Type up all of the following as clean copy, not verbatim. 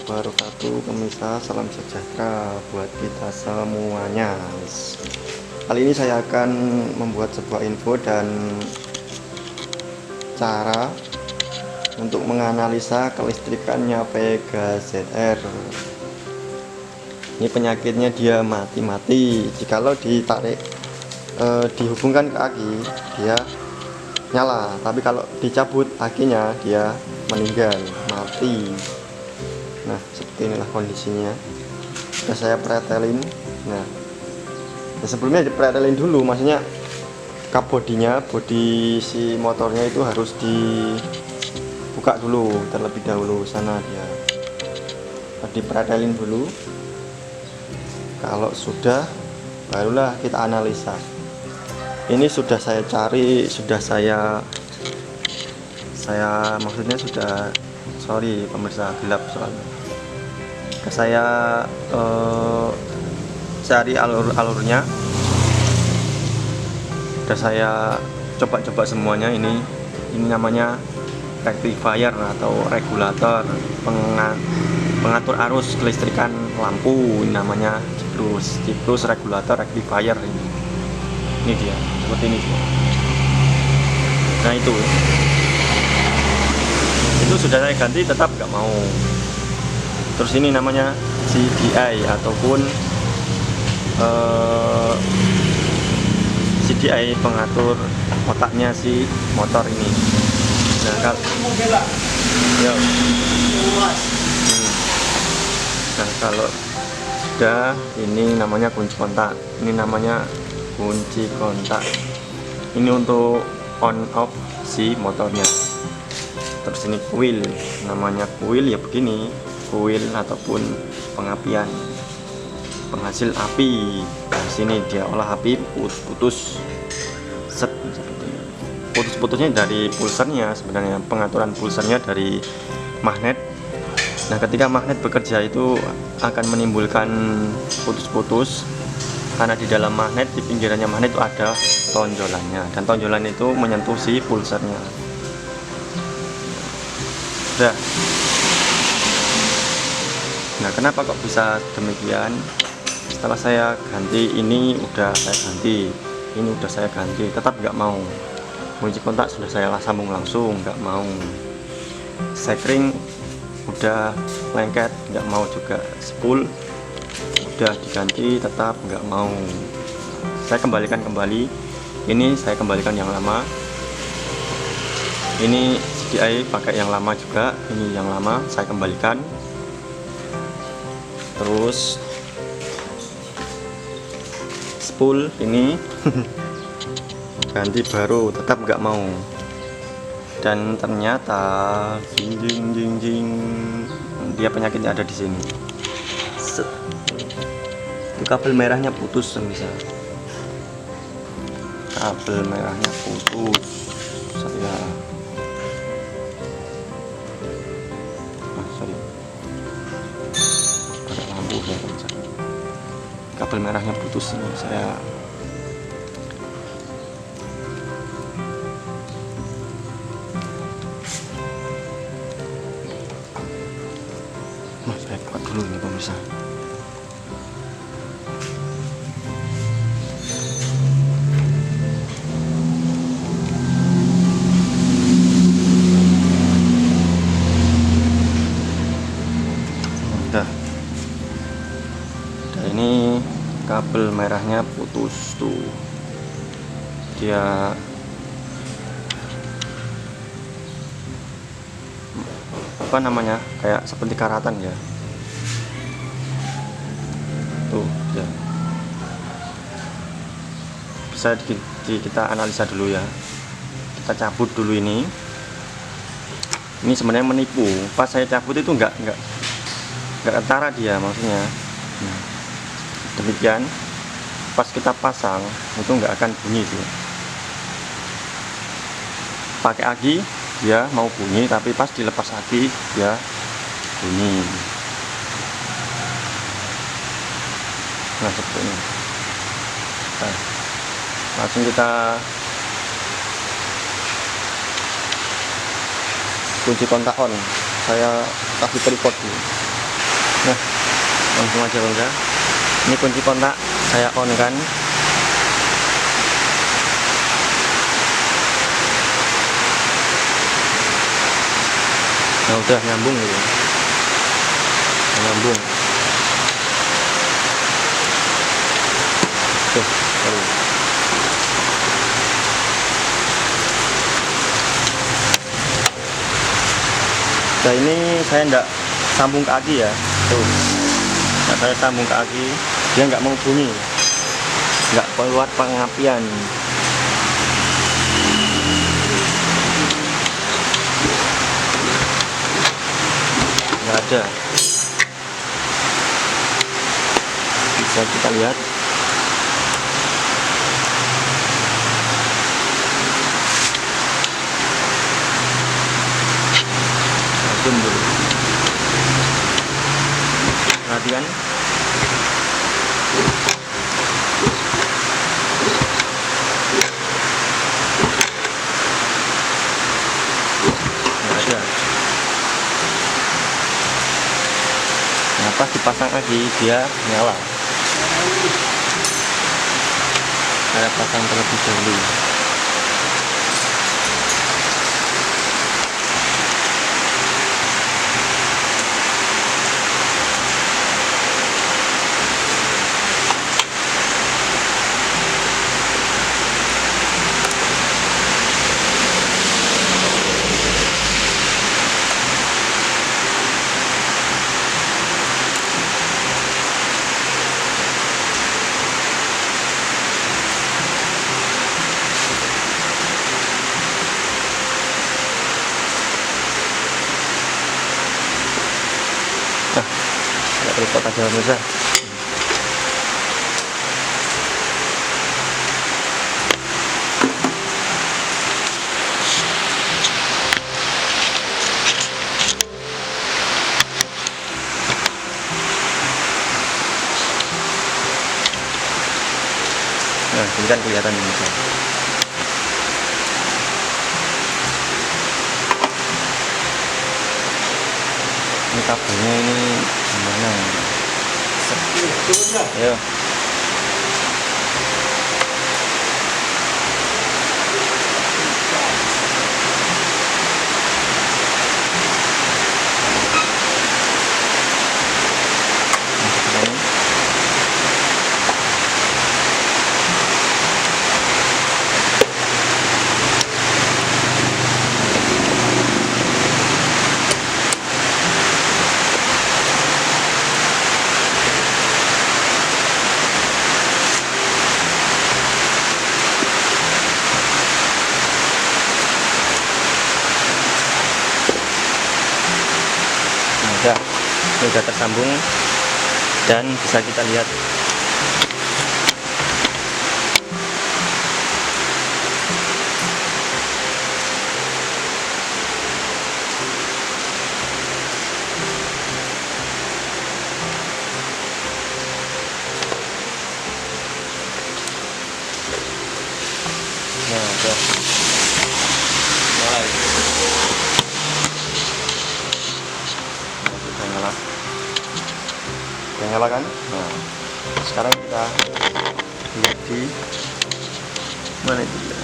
wabarakatuh. Pemirsa, salam sejahtera buat kita semuanya. Kali ini saya akan membuat sebuah info dan cara untuk menganalisa kelistrikannya Vega ZR. Ini penyakitnya dia mati-mati. Jikalau ditarik dihubungkan ke aki, dia nyala, tapi kalau dicabut akinya dia meninggal, mati. Nah, seperti inilah kondisinya. Sudah saya pretelin. Nah, ya sebelumnya dipretelin dulu, maksudnya kap bodinya, bodi si motornya itu harus dibuka dulu terlebih dahulu. Sana dia dipretelin dulu. Kalau sudah, barulah kita analisa. Ini sudah saya cari, sudah saya maksudnya sudah, sorry pemirsa, gelap soalnya. Saya cari alurnya, sudah saya coba semuanya. Ini namanya rectifier atau regulator pengatur arus kelistrikan lampu. Ini namanya ciklus regulator rectifier. Ini dia, seperti ini. Nah, itu sudah saya ganti, tetap nggak mau. Terus ini namanya CDI ataupun CDI, pengatur otaknya si motor ini. Nah, kalau sudah, ini namanya kunci kontak. Ini namanya kunci kontak. Ini untuk on off si motornya. Terus ini kuil, namanya kuil ya begini, kuil ataupun pengapian, penghasil api. Di sini dia olah api putus, set seperti ini. Putus-putusnya dari pulsernya, sebenarnya pengaturan pulsernya dari magnet. Nah, ketika magnet bekerja itu akan menimbulkan putus-putus karena di dalam magnet, di pinggirannya magnet itu ada tonjolannya, dan tonjolan itu menyentuh si pulsernya. Udah. Nah, kenapa kok bisa demikian? Setelah saya ganti ini, udah saya ganti, tetap nggak mau. Kunci kontak sudah saya sambung langsung, nggak mau. Sekring udah lengket, nggak mau juga. Spool udah diganti, tetap nggak mau. Saya kembalikan kembali. Ini saya kembalikan yang lama. Ini CDI pakai yang lama juga. Ini yang lama saya kembalikan. Terus spool ini ganti baru, tetap nggak mau. Dan ternyata jing, dia penyakitnya ada di sini. Itu kabel merahnya putus, misal kabel merahnya putus. Pakai lampu ya, kabel merahnya putus ini. Saya buat dulu ini pemirsa. Ini kabel merahnya putus tuh, dia apa namanya, kayak seperti karatan ya tuh ya. Bisa kita analisa dulu ya, kita cabut dulu. Ini sebenarnya menipu. Pas saya cabut itu nggak ketara dia, maksudnya. Nah, demikian pas kita pasang itu nggak akan bunyi tuh. Pakai aki dia mau bunyi, tapi pas dilepas aki dia bunyi. Nah, seperti ini. Nah, langsung kita kunci kontak on. Saya kasih tripod dulu. Nah, langsung aja pemirsa. Ini kunci kontak saya on kan. Nah, udah nyambung gitu. Nyambung. Tuh, baru. Nah, ini saya enggak sambung ke aki ya. Tuh. Nah, saya sambung ke aki, dia nggak mau bunyi, nggak keluar pengapian. Nggak ada. Bisa kita lihat. Zoom dulu. Perhatikan. Nggak ada. Nah, pas dipasang lagi dia nyala. Saya pasang terlebih dahulu. Repot aja pemirsa. Nah, ini kan kelihatan pemirsa. Ini kabelnya ini gimana? Ayo. Sudah tersambung dan bisa kita lihat. Nah, udah mulai. Udah nyala kan? Nah, sekarang kita lihat di mana itu ya.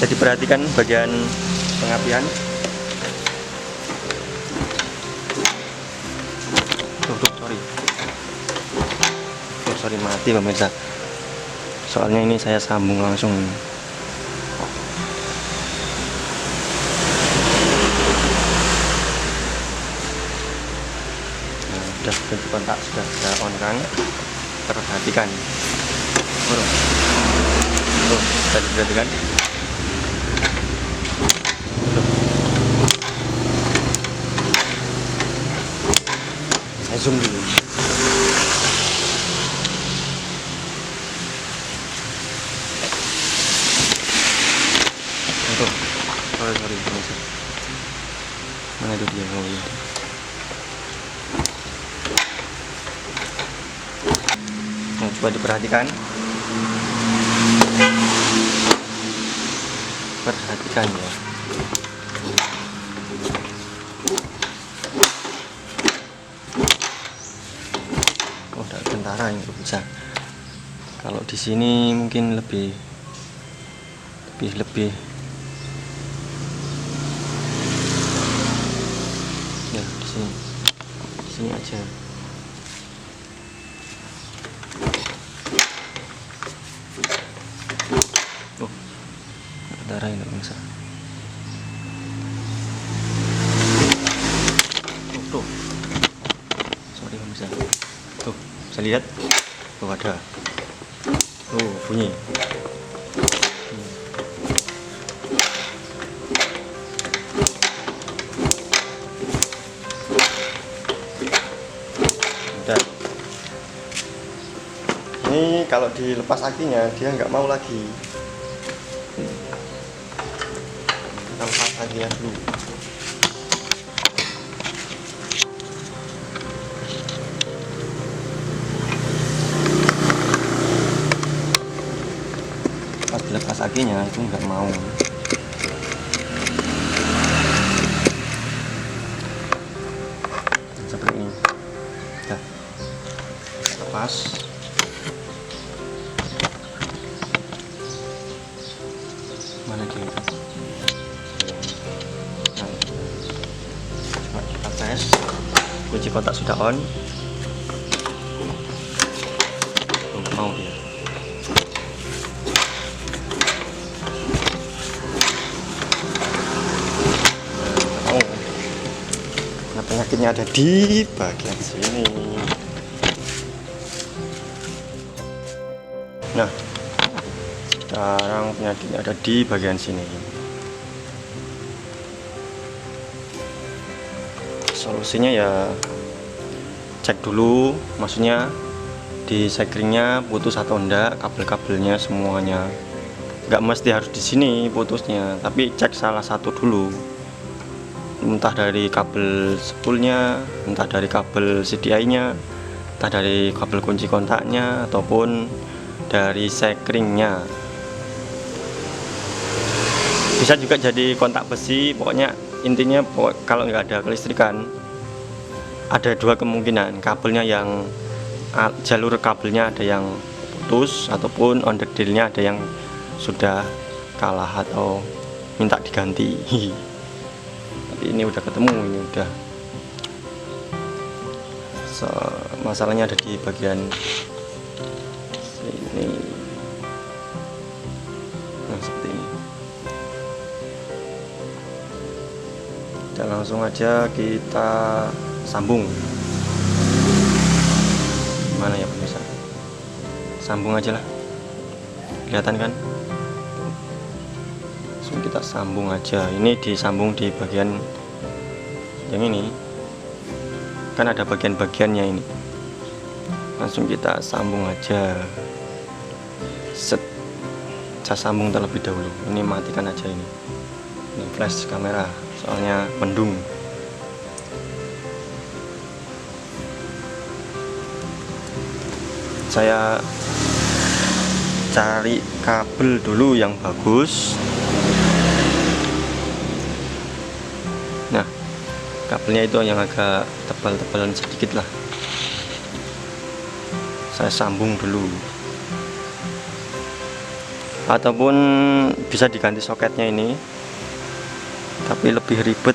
Jadi perhatikan bagian pengapian. Sorry mati pemirsa. Soalnya ini saya sambung langsung. Sudah kunci kontak sudah saya on kan, perhatikan. Tuh, bisa diperhatikan. Saya zoom dulu. Tuh, sorry, mana itu dia? Oh iya. Nah, coba diperhatikan. Perhatikan ya. parah ini bisa. Kalau di sini mungkin lebih ya, di sini aja. Oh, darah ini bisa. Tuh, sorry bisa. Tuh, bisa lihat. Tuh ada. Tuh bunyi. Udah. Ini kalau dilepas akinya dia nggak mau lagi. Kita lepas akinya dulu. Pas dilepas akinya itu nggak mau. Seperti ini. Udah. Lepas. Mana dia? Nah, coba kita tes. Kunci kontak sudah on. Nggak mau dia. Nah, penyakitnya ada di bagian sini. Nah, sekarang penyakitnya ada di bagian sini. Solusinya ya cek dulu, maksudnya di sekringnya putus atau enggak, kabel-kabelnya semuanya. Nggak mesti harus di sini putusnya, tapi cek salah satu dulu. Entah dari kabel spoolnya, entah dari kabel CDI-nya, entah dari kabel kunci kontaknya, ataupun dari sekringnya. Bisa juga jadi kontak besi. Pokoknya intinya kalau nggak ada kelistrikan, ada dua kemungkinan. Kabelnya yang jalur kabelnya ada yang putus, ataupun onderdilnya ada yang sudah kalah atau minta diganti. Ini udah ketemu, ini udah. Masalahnya ada di bagian sini. Nah, seperti ini. Dan langsung aja kita sambung. Gimana ya pemirsa? Sambung aja lah. Kelihatan kan? Kita sambung aja. Ini disambung di bagian yang ini, kan ada bagian-bagiannya ini. Langsung kita sambung aja. Set. Saya sambung terlebih dahulu. Ini matikan aja ini. Ini flash kamera, soalnya mendung. Saya cari kabel dulu yang bagus. Nah, kabelnya itu yang agak tebal-tebalan sedikit lah. Saya sambung dulu. Ataupun bisa diganti soketnya ini, tapi lebih ribet.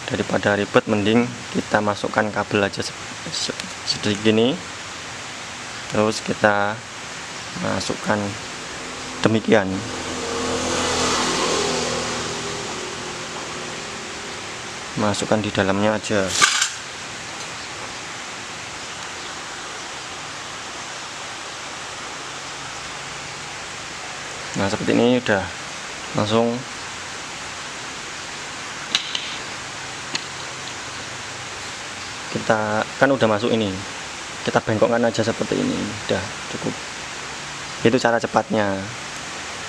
Daripada ribet, mending kita masukkan kabel aja sedikit gini, terus kita masukkan demikian. Masukkan di dalamnya aja. Nah, seperti ini udah langsung. Kita kan udah masuk ini, kita bengkokkan aja seperti ini, udah cukup. Itu cara cepatnya.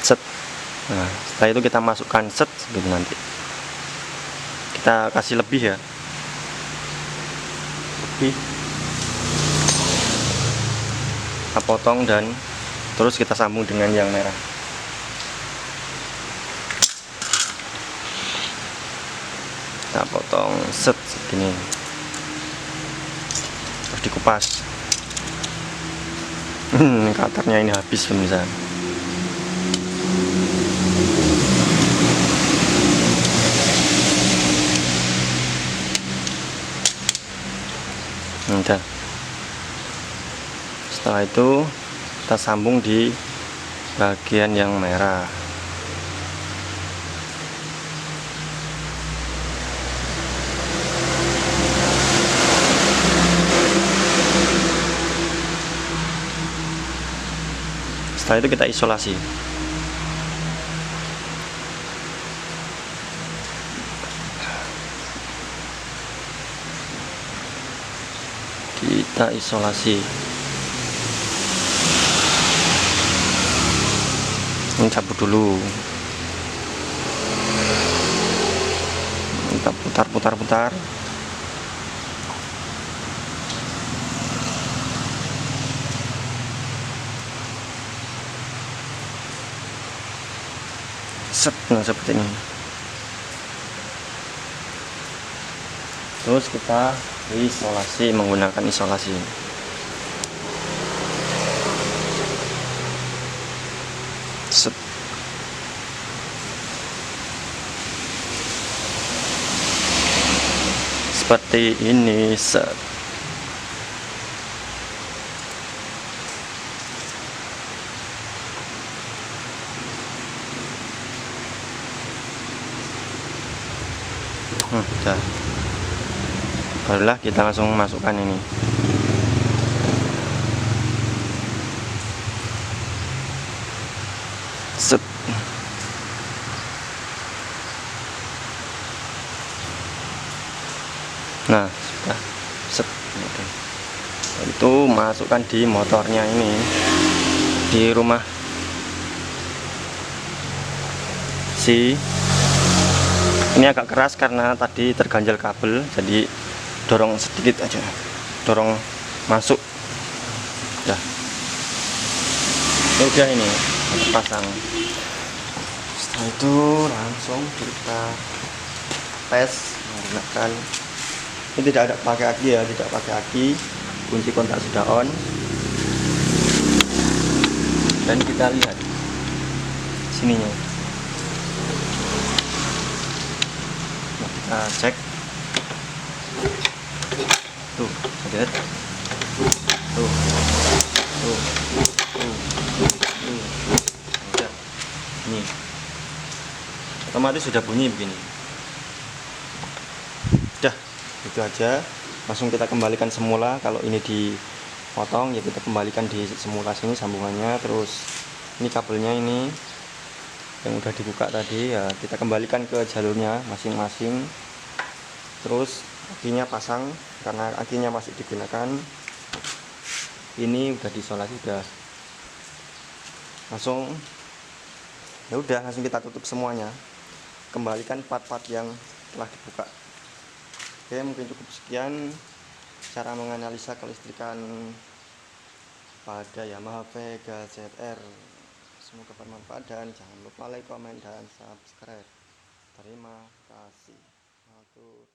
Set. Nah, setelah itu kita masukkan set gitu nanti. Kita kasih lebih ya, lebih kita potong dan terus kita sambung dengan yang merah. Kita potong set segini, terus dikupas. Cutternya ini habis pemirsa. Udah. Setelah itu kita sambung di bagian yang merah. Setelah itu kita isolasi. Kita isolasi. Ini cabut dulu. Kita putar. Nah seperti ini. Terus kita isolasi menggunakan isolasi. Set. Seperti ini. Set. Udah. Barulah kita langsung masukkan ini. Set. Nah, sudah. Set. Itu masukkan di motornya ini, di rumah ini agak keras karena tadi terganjal kabel, jadi dorong sedikit aja, dorong masuk. Udah ini pasang. Setelah itu langsung kita tes menggunakan, ini tidak ada pakai aki ya, tidak pakai aki, kunci kontak sudah on, dan kita lihat sininya. Nah, kita cek tuh, lihat tuh. Udah. Ini otomatis sudah bunyi begini. Udah, itu aja. Langsung kita kembalikan semula. Kalau ini dipotong ya kita kembalikan di semula sini sambungannya. Terus ini kabelnya ini yang udah dibuka tadi ya, kita kembalikan ke jalurnya masing-masing. Terus akinya pasang, karena akinya masih digunakan. Ini udah diisolasi, udah langsung ya udah, langsung kita tutup semuanya, kembalikan part-part yang telah dibuka. Oke, mungkin cukup sekian cara menganalisa kelistrikan pada Yamaha Vega ZR. Semoga bermanfaat dan jangan lupa like, komen, dan subscribe. Terima kasih. Matur.